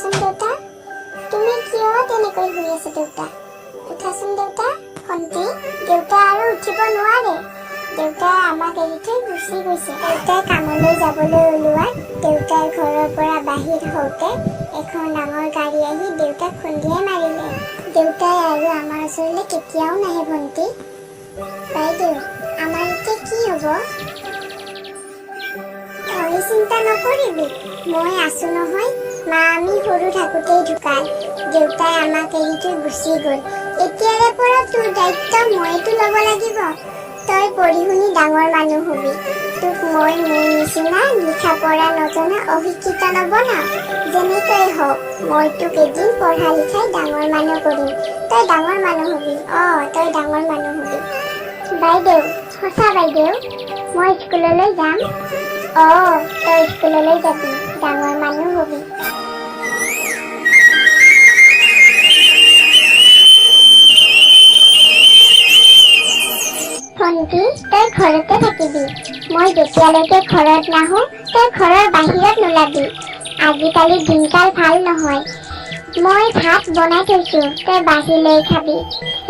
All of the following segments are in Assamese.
উঠাচোন দেউতা, তুমি কিয় তেনেকৈ শুই আছা দেউতা? উঠাচোন দেউতা, ভণ্টি। দেউতা আৰু উঠিব নোৱাৰে। দেউতাই আমাক এৰি থৈ গুচি গৈছে। দেউতাই কামলৈ যাবলৈ ওলোৱাত দেউতাই ঘৰৰ পৰা বাহিৰ হওঁতে এখন ডাঙৰ গাড়ী আহি দেউতাক খুন্দিয়াই মাৰিলে। দেউতাই আৰু আমাৰ ওচৰলৈ কেতিয়াও নাহে ভণ্টি। বাইদেউ, আমাৰ এতিয়া কি হ'ব? তই চিন্তা নকৰিবি, মই আছো নহয়। মা আমি সৰু থাকোঁতেই ঢুকাল। দেউতাই আমাক এৰি থৈ গুচি গ'ল। এতিয়াৰে পৰা তোৰ দায়িত্ব মইতো ল'ব লাগিব। তই পঢ়ি শুনি ডাঙৰ মানুহ হবি। তোক মই মোৰ নিচিনা লিখা পঢ়া নজনা অশিক্ষিত নবনাও। যেনেকৈ হওক মই তোক এদিন পঢ়া লিখাই ডাঙৰ মানুহ কৰিম। তই ডাঙৰ মানুহ হবি। তই ডাঙৰ মানুহ হবি। বাইদেউ, সঁচা বাইদেউ, মই স্কুললৈ যাম। তই স্কুললৈ যাবি, ডাঙৰ মানুহ হবি। ভণ্টি, তই ঘৰতে থাকিবি। মই যেতিয়ালৈকে ঘৰত নাহো তই ঘৰৰ বাহিৰত নোলাবি। আজিকালি দিনকাল ভাল নহয়। মই ভাত বনাই থৈছো, তই বাঢ়ি লৈ খাবি।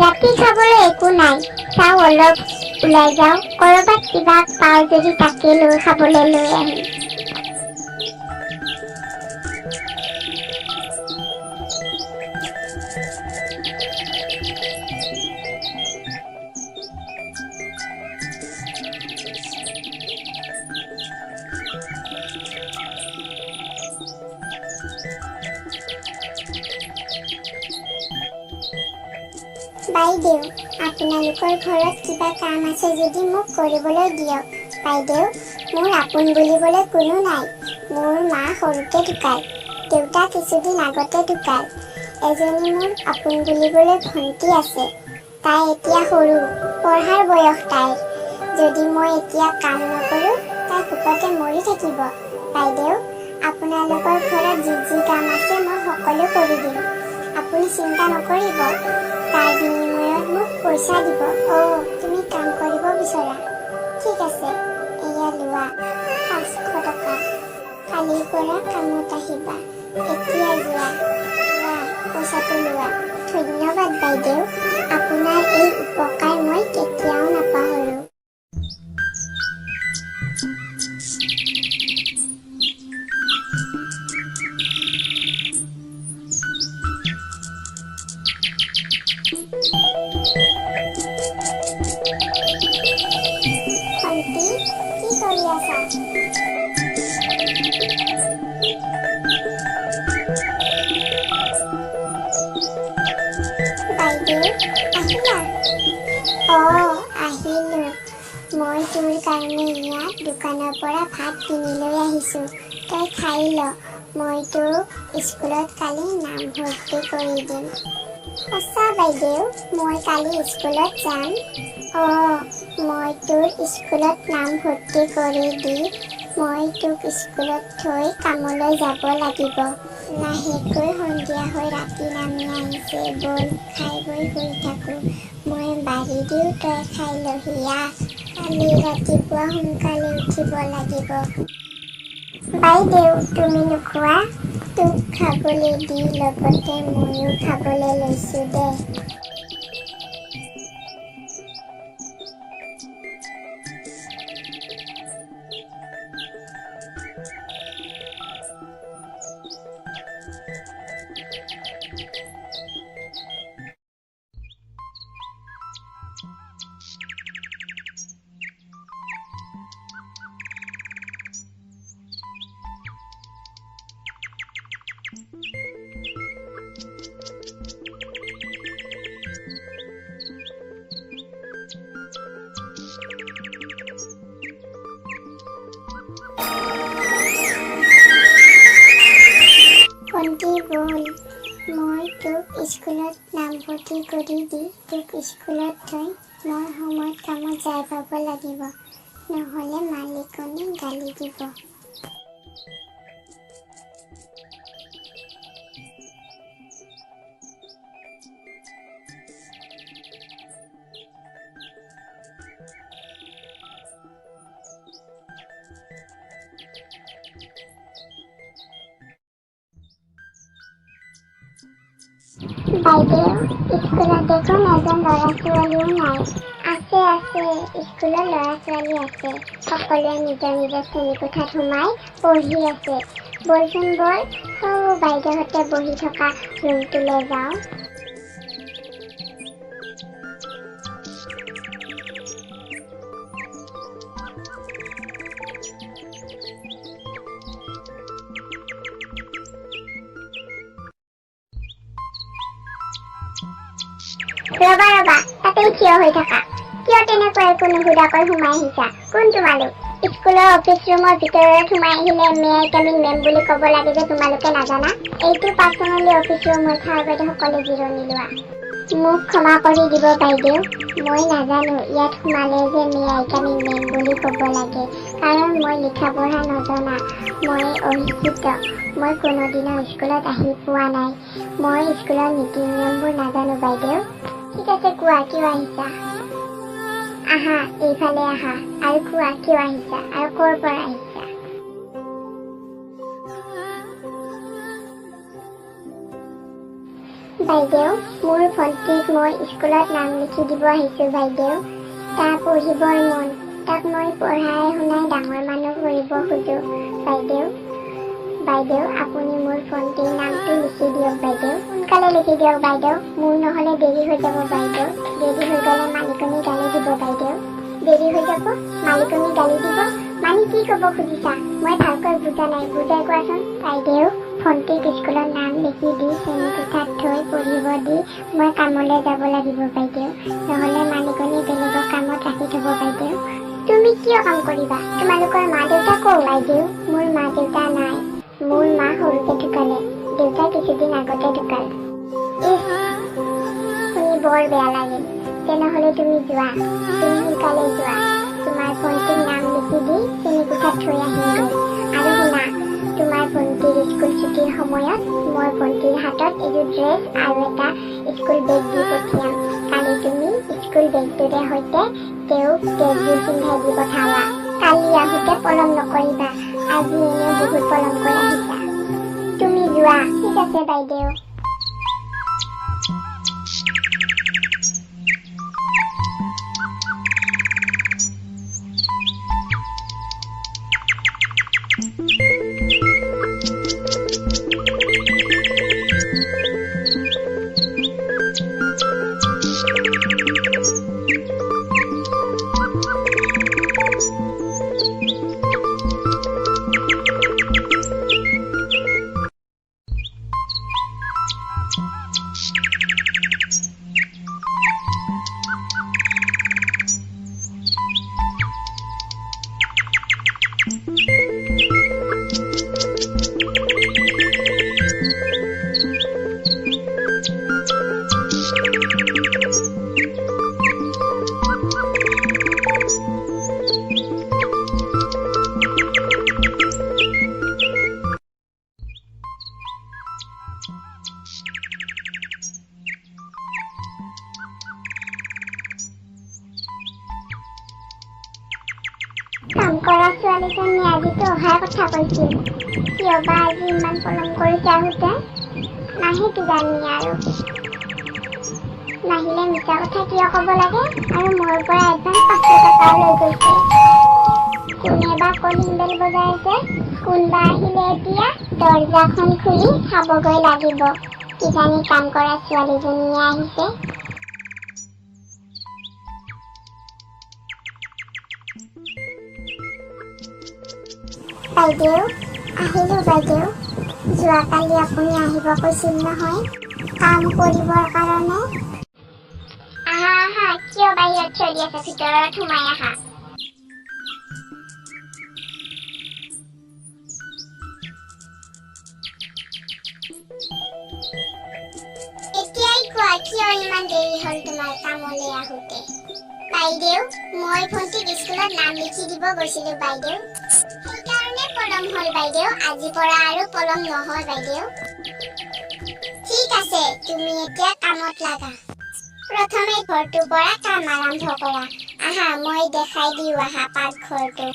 ৰাতি খাবলৈ একো নাই। চাওঁ অলপ ওলাই যাওঁ, কৰবাত কিবা পাওঁ যদি তাকে লৈ খাবলৈ লৈ আহিম। বাইদেউ, আপোনালোকৰ ঘৰত কিবা কাম আছে যদি মোক কৰিবলৈ দিয়ক। বাইদেউ, মোৰ আপোন বুলিবলৈ কোনো নাই। মোৰ মা সৰুতে ঢুকাল। দেউতা কিছুদিন আগতে ঢুকাল। এজনী মোৰ আপোন বুলিবলৈ ভণ্টি আছে। তাই এতিয়া সৰু, পঢ়াৰ বয়স তাইৰ। যদি মই এতিয়া কাম নকৰোঁ তাই ভোকতে মৰি থাকিব। বাইদেউ, আপোনালোকৰ ঘৰত যি যি কাম আছে মই সকলো কৰি দিম। আপুনি চিন্তা নকৰিব। তাৰ বিনিময়ত মোক পইচা দিব। তুমি কাম কৰিব বিচৰা? ঠিক আছে, এয়া লোৱা 500 টকা। কালিৰ পৰা কামত আহিবা। এতিয়া যোৱা, পইচাটো লোৱা। ধন্যবাদ বাইদেউ, আপোনাৰ এই উপকাৰ মই কেতিয়াও নাপাহৰোঁ। ভণ্টি, কি কৰি আছা? বাইদেউ, আহিলা? আহিলোঁ। মই তোৰ কাৰণে ইয়াত দোকানৰ পৰা ভাত কিনি লৈ আহিছোঁ। তই খাই ল। মই তোক স্কুলত কালি নাম ভৰ্তি কৰি দিম। সঁচা বাইদেউ, মই কালি স্কুলত যাম। মই তোৰ স্কুলত নাম ভৰ্তি কৰি দি মই তোক স্কুলত থৈ কামলৈ যাব লাগিব। লাহেকৈ সন্ধিয়া হৈ ৰাতি নামি আহিছে। ব'ল খাই বৈ শুই থাকোঁ। মই বাঢ়ি দিওঁ, তই খাই লহি আহ। কালি ৰাতিপুৱা সোনকালে উঠিব লাগিব। বাইদেউ, তুমি নোখোৱা? তোক খাবলৈ দি লগতে ময়ো খাবলৈ লৈছোঁ দে। ভণ্টি ব'ল, মই তোক স্কুলত নামভৰ্তি কৰি দি তোক স্কুলত থৈ মই সময়ত কামত যাই পাব লাগিব। নহ'লে মালিকনী গালি দিব। বাইদেউ, স্কুলত দেখোন এজন ল'ৰা-ছোৱালীও নাই। আছে, স্কুলত ল'ৰা-ছোৱালী আছে। সকলোৱে নিজৰ নিজৰ শ্ৰেণীকোঠাত সোমাই পঢ়ি আছে। বলচোন বল, বাইদেউহঁতে বহি থকা ৰুমটোলৈ যাওঁ। ৰবা, তাতেই থিয় হৈ থাকা। কিয় তেনেকৈ একো নুসুধাকৈ সোমাই আহিছা? কোন তোমালোক? স্কুলৰ অফিচ ৰুমৰ ভিতৰত সোমাই আহিলে মে আই কামিং মেম বুলি ক'ব লাগে যে তোমালোকে নাজানা? এইটো পাৰ্চনেলি অফিচ ৰুম হয়, ছাৰ বাইদেউসকলে জিৰণি লোৱা। মোক ক্ষমা কৰি দিব বাইদেউ, মই নাজানো ইয়াত সোমালে যে মে আই কামিং মেম বুলি ক'ব লাগে, কাৰণ মই লিখা পঢ়া নজনা, মই অশিক্ষিত, মই কোনোদিনো স্কুলত আহি পোৱা নাই, মই স্কুলৰ নীতি নিয়মবোৰ নাজানো বাইদেউ। ঠিক আছে, কোৱা কিয় আহিছা? আহা, এইফালে আহা আৰু কোৱা কিয় আহিছা আৰু ক'ৰ পৰা আহিছা? বাইদেউ, মোৰ ভণ্টিক মই স্কুলত নাম লিখি দিব আহিছো বাইদেউ। তাক পঢ়িবৰ মন, তাক মই পঢ়াই শুনাই ডাঙৰ মানুহ কৰিব খোজো বাইদেউ। বাইদেউ, আপুনি মোৰ ভণ্টিৰ নামটো লিখি দিয়ক বাইদেউ। সোনকালে লিখি দিয়ক বাইদেউ, মোৰ নহ'লে দেৰি হৈ যাব বাইদেউ। দেৰি হৈ গ'লে মালিকনী গালি দিব বাইদেউ। দেৰি হৈ যাব, মালিকনী গালি দিব? মানে কি ক'ব খুজিছা? মই ভালকৈ বুজা নাই, বুজাই কোৱাচোন। বাইদেউ, ভণ্টিক স্কুলত নাম লিখি দি শ্ৰেণীকোঠাত থৈ পঢ়িব দি মই কামলৈ যাব লাগিব বাইদেউ, নহ'লে মালিকনী বেলেগৰ কামত ৰাখি থ'ব বাইদেউ। তুমি কিয় কাম কৰিবা? তোমালোকৰ মা দেউতা ক'ৰ? বাইদেউ, মোৰ মা দেউতা নাই, মোৰ মা সৰুতে ঢুকালে, দেউতা কিছুদিন আগতে ঢুকাল। শুনি বৰ বেয়া লাগিল। তেনেহ'লে তুমি যোৱা, তুমি সোনকালে যোৱা, তোমাৰ ভণ্টিৰ নাম লিখি দি শ্ৰেণীকোঠাত থৈ আহিমগৈ। আৰু শুনা, তোমাৰ ভণ্টিৰ স্কুল ছুটিৰ সময়ত মই ভণ্টিৰ হাতত এযোৰ ড্ৰেছ আৰু এটা স্কুল বেগ দি পঠিয়াম। কালি তুমি স্কুল বেগটোৰে সৈতে তেওঁক ড্ৰেছযোৰ পিন্ধাই দি পঠাবা। কালি আহোঁতে পলম নকৰিবা, আজি এনেও বহুত পলমকৈ আহিছা। তুমি যোৱা। ঠিক আছে বাইদেউ। কাম কৰা ছোৱালীজনী আজিতো অহাৰ কথা কৈছিল, কিয় বা আজি ইমান পলম কৰিছে আহোঁতে? নাহে কিজানি আৰু। নাহিলে মিছা কথা কিয় ক'ব লাগে? আৰু মোৰ পৰা এডভান্স 500 টকাও লৈ গৈছে। কোনে বা কলিং বেল বজাই আছে? কোনবা আহিলে এতিয়া? দৰজাখন খুলি চাবগৈ লাগিব, কিজানি কাম কৰা ছোৱালীজনীয়ে আহিছে। বাইদেউ, আহিলোঁ বাইদেউ। যোৱাকালি আপুনি আহিব কৈছিল নহয় কাম কৰিবৰ কাৰণে। আহা, কিয় বাহিৰত থৈ দি আছে? ভিতৰত সোমাই আহা। এতিয়াই কোৱা, কিয় ইমান দেৰি হ'ল তোমাৰ কামলৈ আহোঁতে? বাইদেউ, মই ভণ্টিক স্কুলত নাম লিখি দিব গৈছিলোঁ বাইদেউ, সেইকাৰণে পলম হ'ল বাইদেউ। আজিৰ পৰা আৰু পলম নহয় বাইদেউ। ঠিক আছে, তুমি এতিয়া কামত লাগা। প্ৰথমে ঘৰটোৰ পৰা কাম আৰম্ভ কৰা। আহা, মই দেখাই দিওঁ আহা পাকঘৰটো।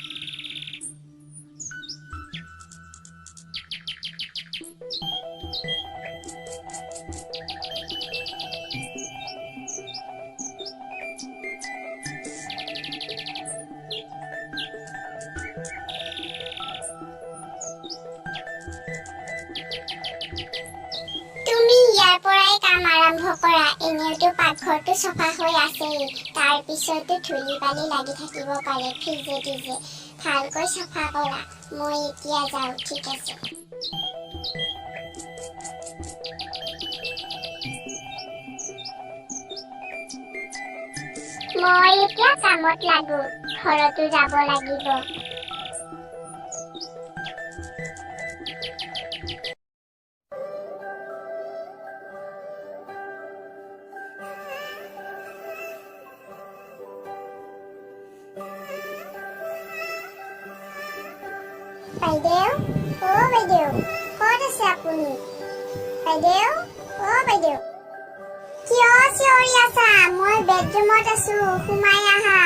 আৰম্ভ কৰা। এনেওতো পাকঘৰটো চফা হৈ আছেই, তাৰ পিছতো ধূলি বালি লাগি থাকিব পাৰে ফ্ৰিজে টিজে। ভালকৈ চাফা কৰা। মই এতিয়া যাওঁ, ঠিক আছে? মই এতিয়া কামত লাগো, ঘৰতো যাব লাগিব। বাইদেউ, বাইদেউ, ক'ত আছে আপুনি? বাইদেউ, বাইদেউ, কিয় চিঞৰি আছা? মই বেডৰুমত আছো, সোমাই আহা।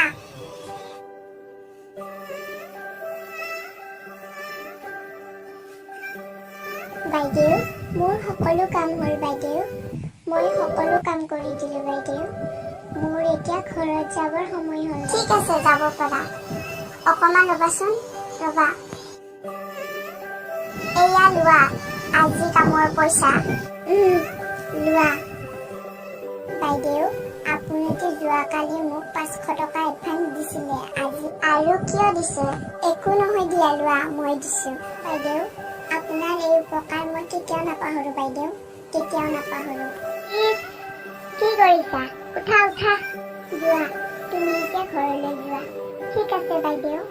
বাইদেউ, মোৰ সকলো কাম হ'ল বাইদেউ। মই সকলো কাম কৰি দিলো বাইদেউ। মোৰ এতিয়া ঘৰত যাবৰ সময় হ'ল। ঠিক আছে, যাব পাৰা। অকণমান ৰ'বাচোন, ৰ'বা। এয়া লোৱা, আজি কামৰ পইচা। লোৱা। বাইদেউ, আপুনিতো যোৱাকালি মোক 500 টকা এডভান্স দিছিলে, আজি আৰু কিয় দিছে? একো নহয় দিয়া, লোৱা, মই দিছো। বাইদেউ, আপোনাৰ এই উপকাৰ মই কেতিয়াও নাপাহৰো বাইদেউ, কেতিয়াও নাপাহৰো। কি কৰিছা? উঠা উঠা, যোৱা, তুমি এতিয়া ঘৰলৈ যোৱা। ঠিক আছে বাইদেউ।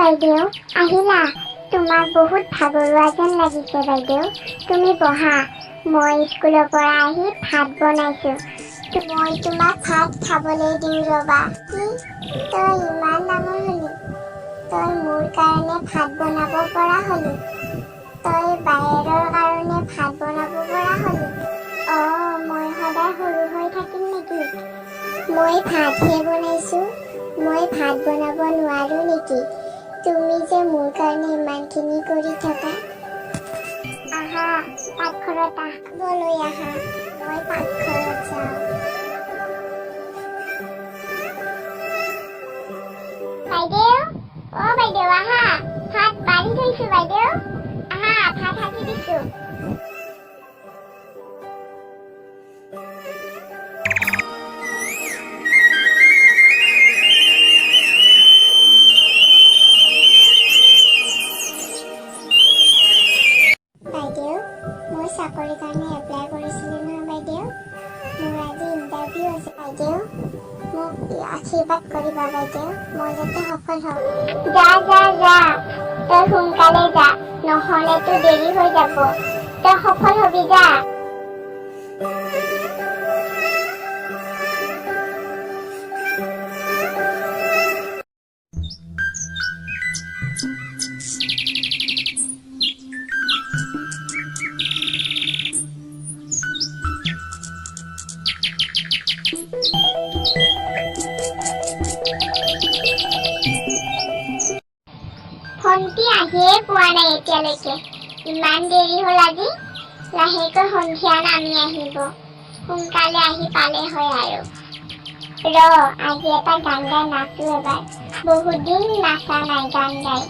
বাইদেউ, আহিলা? তোমাক বহুত ভাগৰুৱা যেন লাগিছে বাইদেউ। তুমি বহা, মই স্কুলৰ পৰা আহি ভাত বনাইছো। মই তোমাক ভাত খাবলৈ দিওঁ ৰবা। কি? তই ইমান ডাঙৰ হলি? তই মোৰ কাৰণে ভাত বনাব পৰা হলি? তই বায়েৰৰ কাৰণে ভাত বনাব পৰা হলি? মই সদায় সৰু হৈ থাকিম নেকি? মই ভাতহে বনাইছো, মই ভাত বনাব নোৱাৰো নেকি? তুমি যে মোৰ কাৰণে ইমানখিনি কৰি থকা। আহা, পাকঘৰত আহবলৈ আহা, মই পাকঘৰত যাওঁ। বাইদেউ, বাইদেউ আহা, ভাত বাঢ়ি থৈছো বাইদেউ। আহা, ভাত হাতি দিছো। বাইদেউ, মই চাকৰিৰ কাৰণে এপ্লাই কৰিছিলো নহয় বাইদেউ। মোৰ আজি ইণ্টাৰভিউ আছে বাইদেউ। মোক আশীৰ্বাদ কৰিবা বাইদেউ, মই যাতে সফল হওঁ। যা যা যা, তই সোনকালে যা, নহ'লেতো দেৰি হৈ যাব। তই সফল হবি, যা। ভণ্টি আহিয়ে পোৱা নাই এতিয়ালৈকে, ইমান দেৰি হ'ল আজি। লাহেকৈ সন্ধিয়া নামি আহিব, সোনকালে আহি পালে হয় আৰু। আজি এটা গান গাই নাচো এবাৰ, বহুত দিন নাচা নাই গান গাই।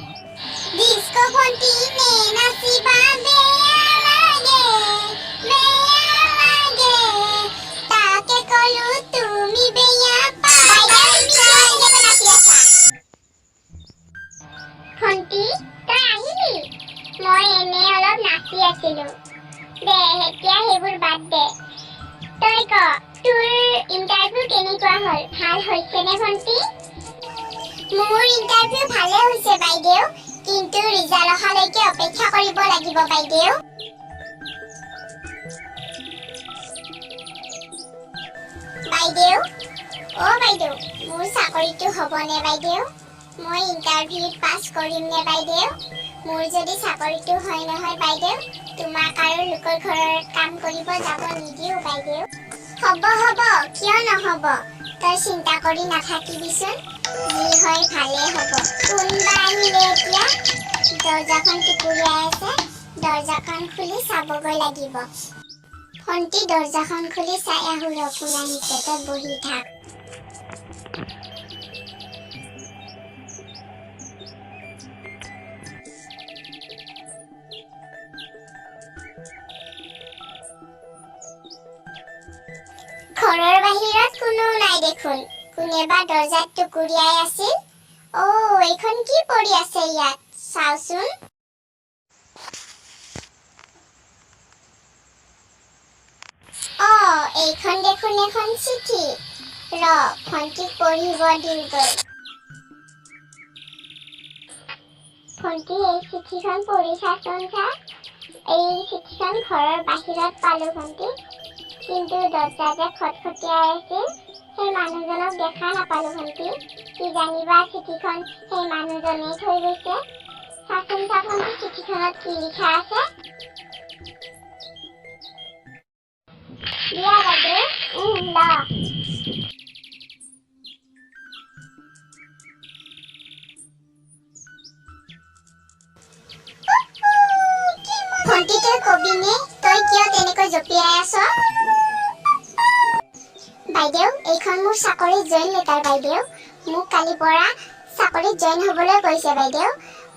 ডিস্কো ভণ্টি নে নাচিবা, বেয়া লাগে, বেয়া লাগে, তাকে কলো তুমি বেয়া পাই। ভণ্টি, তই আহিলি? মই এনে অলপ নাচি আছিলো। দে এতিয়া সেইবোৰ বাদ দে। তই ক, তোৰ ইণ্টাৰভিউ কেনেকুৱা হ'ল? ভাল হৈছেনে ভণ্টি? মোৰ ইণ্টাৰভিউ ভালে হৈছে বাইদেউ, কিন্তু ৰিজাল্ট অহালৈকে অপেক্ষা কৰিব লাগিব বাইদেউ। বাইদেউ, বাইদেউ, মোৰ চাকৰিটো হ'বনে বাইদেউ? মই ইণ্টাৰভিউত পাছ কৰিম নে বাইদেউ? মোৰ যদি চাকৰিটো হয় নহয় বাইদেউ, তোমাক আৰু লোকৰ ঘৰত কাম কৰিব যাব নিদিও বাইদেউ। হ'ব হ'ব, কিয় নহ'ব? তই চিন্তা কৰি নাথাকিবিচোন, যি হয় ভালেই হ'ব। কোনবা আহিলে এতিয়া? দৰ্জাখন টুকুৰিয়াই আছে, দৰ্জাখন খুলি চাবগৈ লাগিব। ভণ্টি দৰজাখন খুলি চাই আহো ৰ পুৰাণিতে তই বহি থাক ঘৰৰ বাহিৰত কোনো নাই দেখোন কোনেবা দৰজাত টুকুৰিয়াই আছিল এইখন কি পৰি আছে ইয়াত চাওচোন এইখন দেখোন এখন চিঠি ৰ ভণ্টিক পঢ়িব দিওঁগৈ ভণ্টি এই চিঠিখন পঢ়ি চাচোন চা এই চিঠিখন ঘৰৰ বাহিৰত পালো ভণ্টি কিন্তু দৰজা যে খটখটিয়াই আছিল সেই মানুহজনক দেখা নাপালো ভণ্টি কি জানিবা চিঠিখন সেই মানুহজনে থৈ গৈছে চাচোন চা ভণ্টি চিঠিখনত কি লিখা আছে দিয়া বাইদেউ ল ভণ্টি তই কবিনে তই কিয় তেনেকৈ জঁপিয়াই আছ বাইদেউ এইখন মোৰ চাকৰিত জইন লেটাৰ বাইদেউ মোক কালিৰ পৰা চাকৰিত জইন হ'বলৈ কৈছে বাইদেউ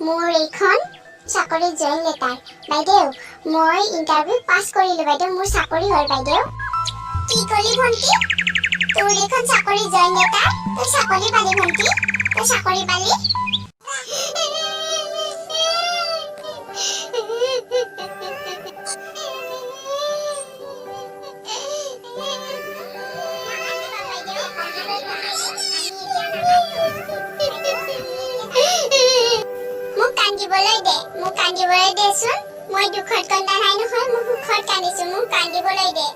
মোৰ এইখন চাকৰিত জইন লেটাৰ বাইদেউ মই ইণ্টাৰভিউ পাছ কৰিলো বাইদেউ মোৰ চাকৰি হ'ল বাইদেউ কি কলি ভণ্টি তোৰ এইখন চাকৰি জইন লেটাৰ তই চাকৰি পালি ভণ্টি তই চাকৰি পালি মোক কান্দিবলৈ দেচোন মই দুখত কন্দা নাই নহয় মোক সুখত কান্দিছো মোক কান্দিবলৈ দে